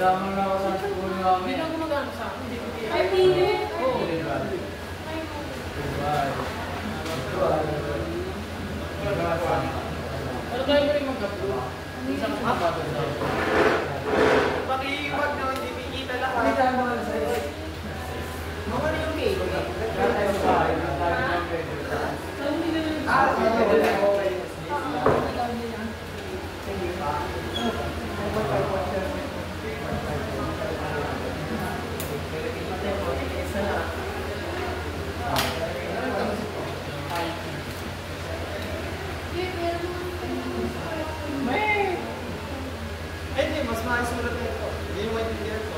Kasama na ako sa school namin. Hindi ka gumagano sa akin. Ay, pili. Oo. Pero tayo pa rin mag-upload. Minsan mas mabagal sa akin. Pakiwag na hindi mikita lahat. Hindi tayo mga nasa iyo. Mga na yung cake. Kaya tayo sa bahay. Tayo ng pwede. Sige. Hindi, mas maisulat nito. Hindi yung maintindihan ko.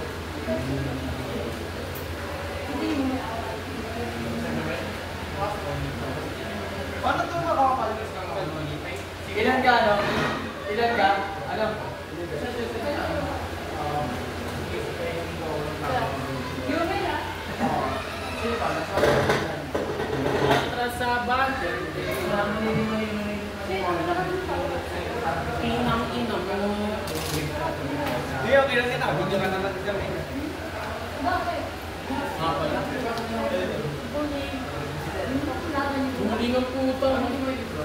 Paano ito makakapaligas ng kalmanipay? Ilan ka, ano? Ilan ka? Alam ko. Atrasaban. Inang-inang. Hindi, okay lang kita. Video ka naman dyan eh. Bakit? Nga pala. Huling ang puta.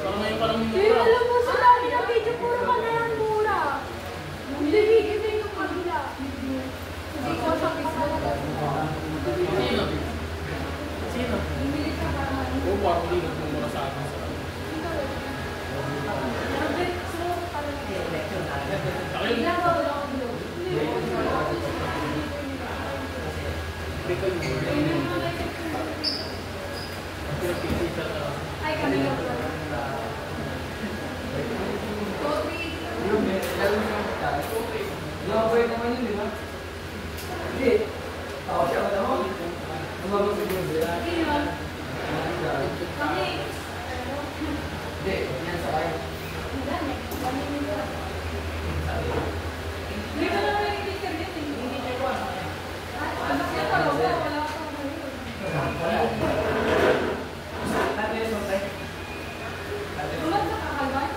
Parang ngayon parang Eh, alam mo sa dami ng video, puro ka na yan mura. Hindi, ito yung kabila. Hindi ko sa Facebook. Sino? Sino? Bumili ka pa naman. Oo, parang huling ang mura sa akin. Ilan ba wala ko blue? Ay, kanina ko lang. Coffee. Yung lalo siya magkakit. Yung pwede naman yun, di ba? Hindi. Ako siya ka naman. Umabot sa gawin sila. Hindi yun. Kami. Hindi, yan sa kayo. Hindi. Kami nila. Hindi ko naman yung picture dito. Hindi ko alam. Ano siya talaga? Wala akong ulan sa kakalban?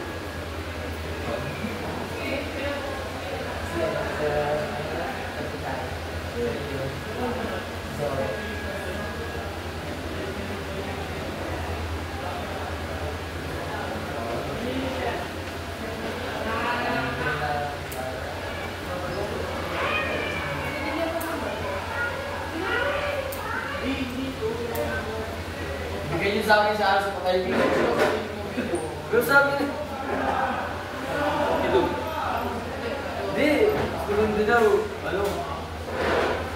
Bigay niyo sa akin sa araw sa patay niyo. Pero sa akin, ito. Hindi, tulong din daw. Ano?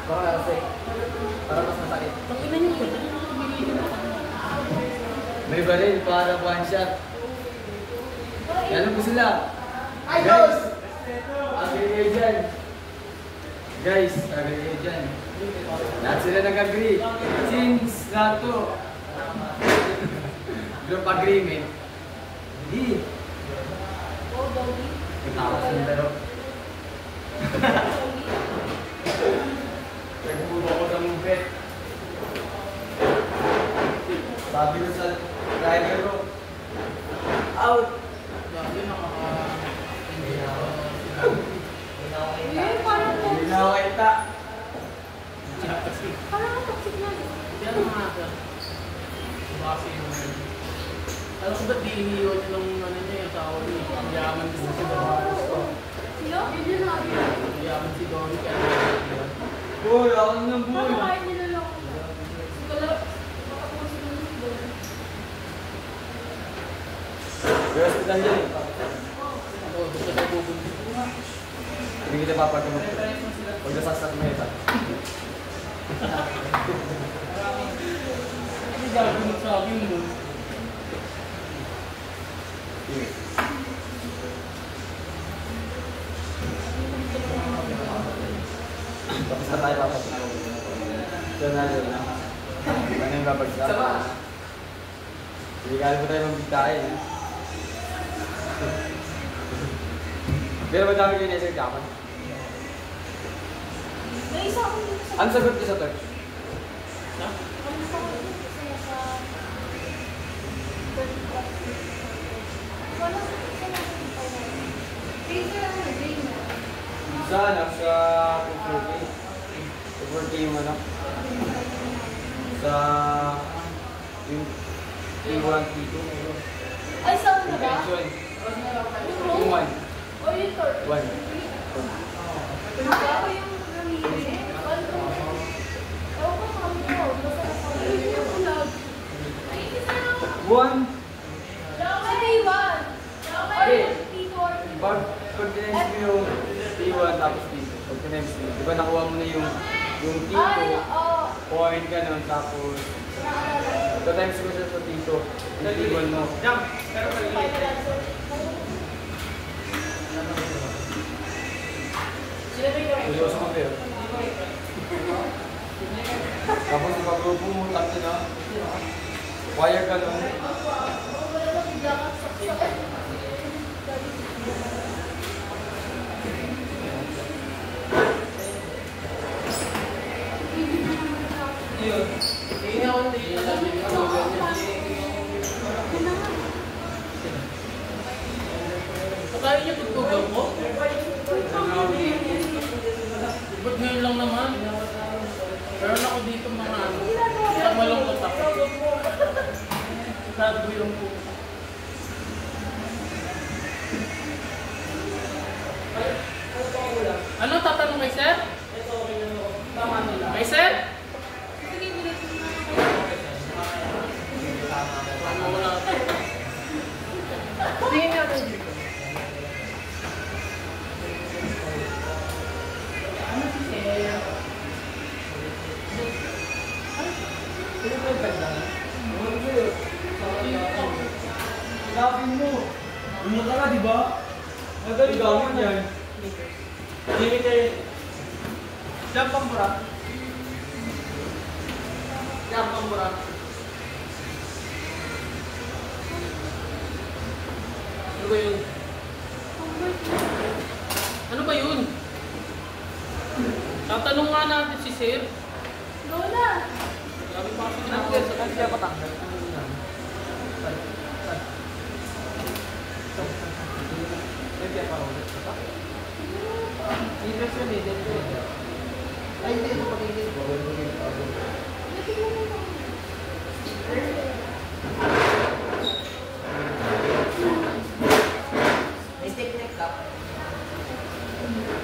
Baka kasi, para mas masakit. Pag-ina niyo po. May baril para one shot. Yan po sila. Ay, Guys! Agree kayo dyan. Guys, agree kayo dyan. Lahat sila nag-agree. Since lahat to, group agreement, hindi. Oh, doggy. Tapos yung pero. Nagpupo ko sa mubet. Sabi ko sa driver ko, out! Grabe, hindi ako. Eh, parang Hindi toxic. na ako kita. Parang toxic na. Yan ang mga ka. Base yung alam ko ba't di iniiwan niyo ng ano niya yung asawa niya? Ang yaman ko si Doris. Sila? Hindi na. Ang yaman si Doris kaya naiiwan. Boy, ako ng boy. Parang kahit nila lang ako. Siguro, baka po sila ng siguro. Pero sa dyan. Oo, gusto tayo bubuntis. Hindi kita papagkamot. Huwag nasasat mo ito. Ano gagawin sa akin mo? Tapos na tayo papagkamot. Diyan na. Ano yung babagsak? Sama. Hindi kali po tayo magbigtayin. Pero madami kayo na-sir kapan. May isa akong dito sa... Ano sagot ko sa third? Ha? Ano sa ako dito sa... Wala sa isa na sa Pizza lang na, green na. Isa, nasa yung ano? Sa... yung T1, T2. Ay, saan na ba? Convention. Yung Yung room? 1. O yung tour? 1. Ako yung namili. Ano ko? Ewan ko kami ko. Masarap ako. Yung vlog. Ay, isa lang. 1. Sa day 1. Or Okay. T4. Pag tinems mo yung T1 tapos T2. Pag tinems mo, di ba nakuha mo na yung T2, Oo. point ka nun, tapos times mo siya sa T2, yung T1 mo. Jump! Pero maliit. Seryoso mo kayo. Tapos ipag-grupo mo, tapos na, wire ka nun. Yun. Hindi ako hindi alam yung ano ganyan. Pagkain niya pagtugaw ko? Ba't ngayon lang naman? Meron ako dito mga ano. Isang malungkot ako. Sabi yung po. Ano tatanong kay sir? Kay sir? Ano wala ito? Tingin niya rin dito. Ano si sir? Sino ba yung ganda? Gagawin mo. Ano ka na, di ba? Madali gawin yan. Limit kayo. Jump ang mura. Jump ang mura. Ano ba yun? Ano ba yun? Tatanong nga natin si sir. Lola. Sabi pa kasi Ano kaya sa kanya patanggal? Pwede pa ulit ka? Interest yun eh, dito yun. Ay, hindi ito pagiging. May stick neck ka.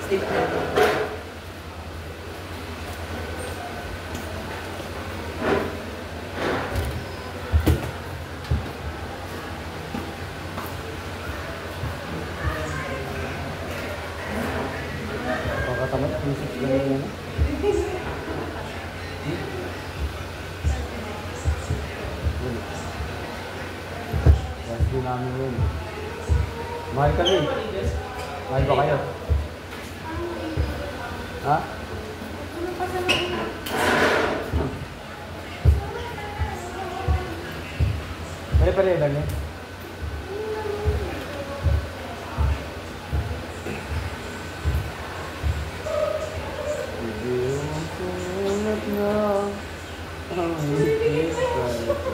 Stick neck. Pagkatamad, music lang yun. Last din namin yun. Mahal ka rin. Mahal ba kayo? Ha? Ano pa sa mga? Pare-pare lang yun. Hindi mo sunod na ang higit sa ito.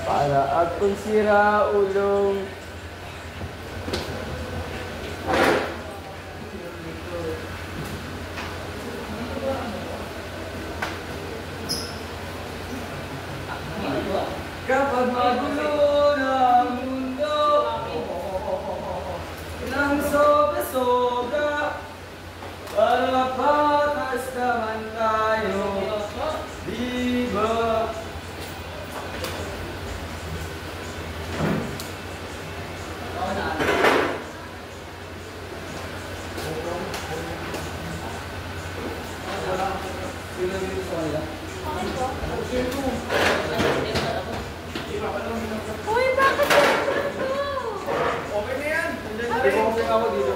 Para akong sira ulong. Kapag magulo na ang mundo, nang sobra-sobra, para patas naman tayo, di ba? Sino dito sa kanila? Uy, bakit yung Okay na yan. Di ba ako dito?